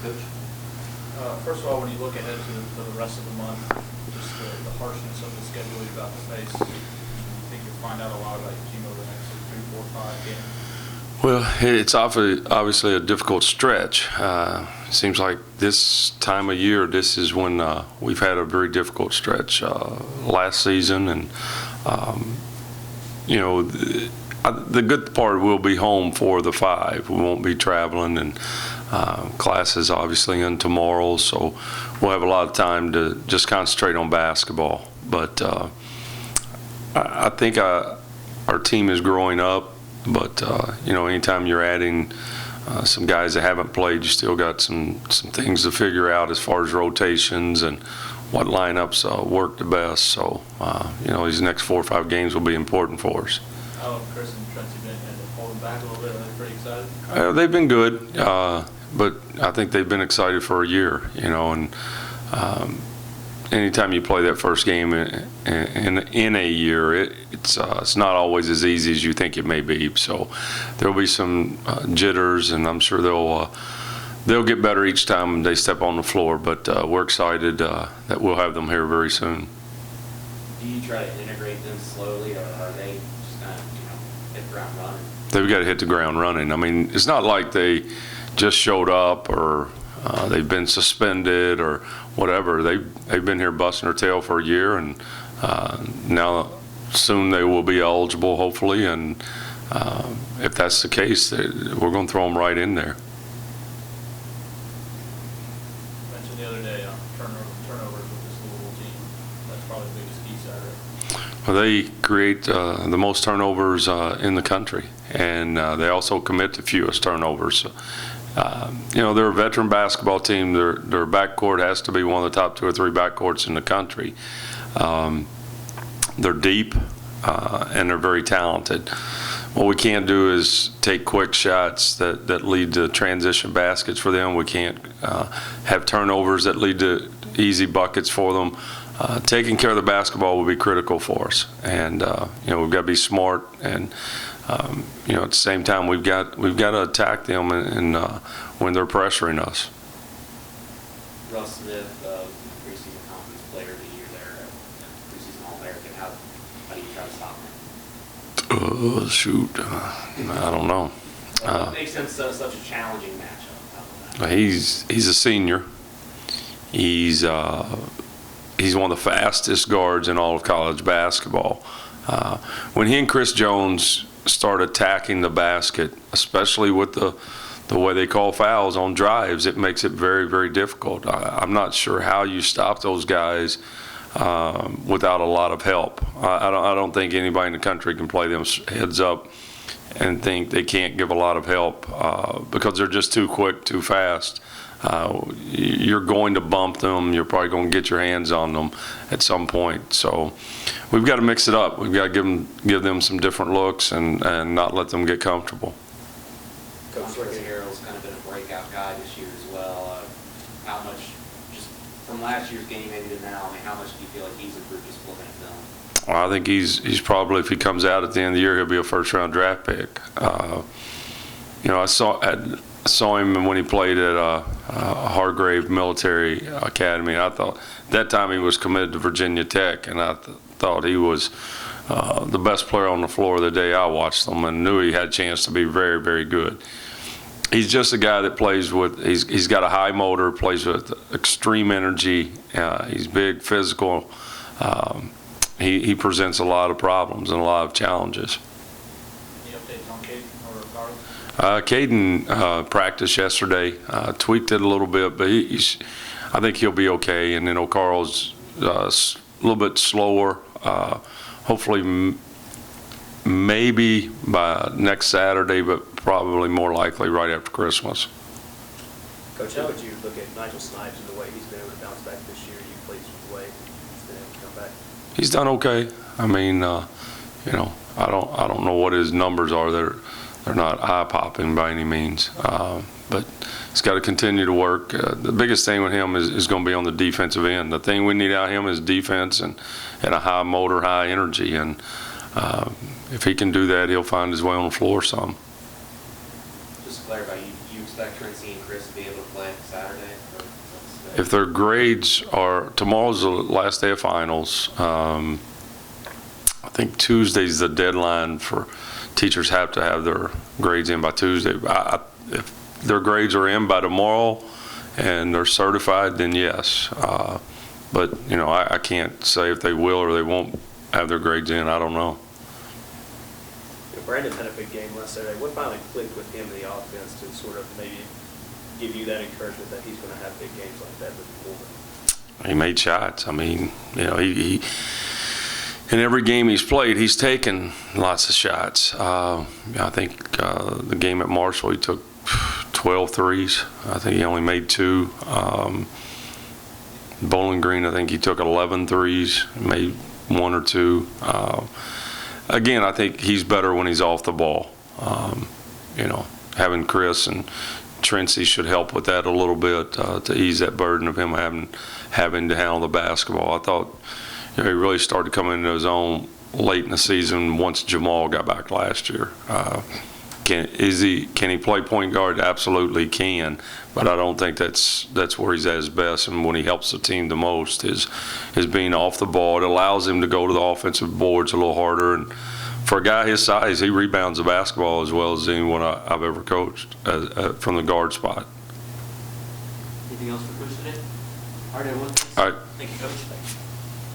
Coach? First of all, when you look ahead to the rest of the month, just the harshness of the schedule you're about to face, I think you'll find out a lot about your team over the next 3, 4, 5 games. Well, it's obviously a difficult stretch. It seems like this time of year, this is when we've had a very difficult stretch last season. And, the good part, we'll be home for the 5. We won't be traveling, and classes obviously in tomorrow, so we'll have a lot of time to just concentrate on basketball. But I think our team is growing up. But, anytime you're adding some guys that haven't played, you still got some things to figure out as far as rotations and what lineups work the best. So, these next 4 or 5 games will be important for us. How have Chris and Trent's been holding back a little bit? Are they pretty excited? They've been good, but I think they've been excited for a year, and anytime you play that first game in a year, it's not always as easy as you think it may be. So there'll be some jitters, and I'm sure they'll get better each time they step on the floor. But we're excited that we'll have them here very soon. Do you try to integrate them slowly, or are they just kind of hit the ground running? They've got to hit the ground running. I mean, it's not like they just showed up or they've been suspended or whatever. They've been here busting their tail for a year, and now soon they will be eligible, hopefully. And if that's the case, we're going to throw them right in there. You mentioned the other day turnovers with this Louisville team. That's probably the biggest key Saturday. Well, they create the most turnovers in the country, and they also commit the fewest turnovers. They're a veteran basketball team. Their backcourt has to be one of the top 2 or 3 backcourts in the country. They're deep, and they're very talented. What we can't do is take quick shots that lead to transition baskets for them. We can't have turnovers that lead to easy buckets for them. Taking care of the basketball will be critical for us, and we've got to be smart, and at the same time we've got to attack them and when they're pressuring us. Russ Smith, preseason conference player of the year there, preseason All-American. How do you try to stop him? Oh shoot, I don't know. What makes him such a challenging matchup? He's a senior. He's one of the fastest guards in all of college basketball. When he and Chris Jones start attacking the basket, especially with the way they call fouls on drives, it makes it very, very difficult. I'm not sure how you stop those guys without a lot of help. I don't think anybody in the country can play them heads up and think they can't give a lot of help because they're just too quick, too fast. You're going to bump them. You're probably going to get your hands on them at some point. So we've got to mix it up. We've got to give them some different looks and not let them get comfortable. Coach Ricky Harrell's kind of been a breakout guy this year as well. How much, just from last year's game maybe to now, how much do you feel like he's improved just looking at film? Well, I think he's probably, if he comes out at the end of the year, he'll be a first-round draft pick. I saw him when he played at Hargrave Military Academy. I thought that time he was committed to Virginia Tech, and I thought he was the best player on the floor the day I watched him, and knew he had a chance to be very, very good. He's just a guy that plays with. He's got a high motor, plays with extreme energy. He's big, physical. He presents a lot of problems and a lot of challenges. Any updates on Caden or Carlos? Caden practiced yesterday, tweaked it a little bit, but I think he'll be okay. And then O'Carl's a little bit slower. Hopefully, maybe by next Saturday, but probably more likely right after Christmas. Coach, how would you look at Nigel Snipes and the way he's been able to bounce back this year? You pleased with the way he's been able to come back? He's done okay. I mean, I don't know what his numbers are. They're not eye-popping by any means, but he's got to continue to work. The biggest thing with him is going to be on the defensive end. The thing we need out of him is defense and a high motor, high energy, and if he can do that, he'll find his way on the floor some. Just to clarify, you expect Trent and Chris to be able to play Saturday? Saturday? Or what's If their grades are, tomorrow's the last day of finals. I think Tuesday's the deadline for, teachers have to have their grades in by Tuesday. If their grades are in by tomorrow and they're certified, then yes. But, I can't say if they will or they won't have their grades in. I don't know. Brandon had a big game last Saturday. What finally clicked with him in the offense to sort of maybe give you that encouragement that he's going to have big games like that moving forward? He made shots. I mean, he in every game he's played, he's taken lots of shots. I think the game at Marshall, he took 12 threes. I think he only made 2. Bowling Green, I think he took 11 threes, made 1 or 2. Again, I think he's better when he's off the ball. Having Chris and Trincy should help with that a little bit to ease that burden of him having to handle the basketball. I thought he really started coming into his own late in the season once Jamal got back last year. Can he play point guard? Absolutely can, but I don't think that's where he's at his best. And when he helps the team the most is being off the ball. It allows him to go to the offensive boards a little harder. And for a guy his size, he rebounds the basketball as well as anyone I've ever coached from the guard spot. Anything else for Coach today? All right, everyone. All right. Thank you, Coach.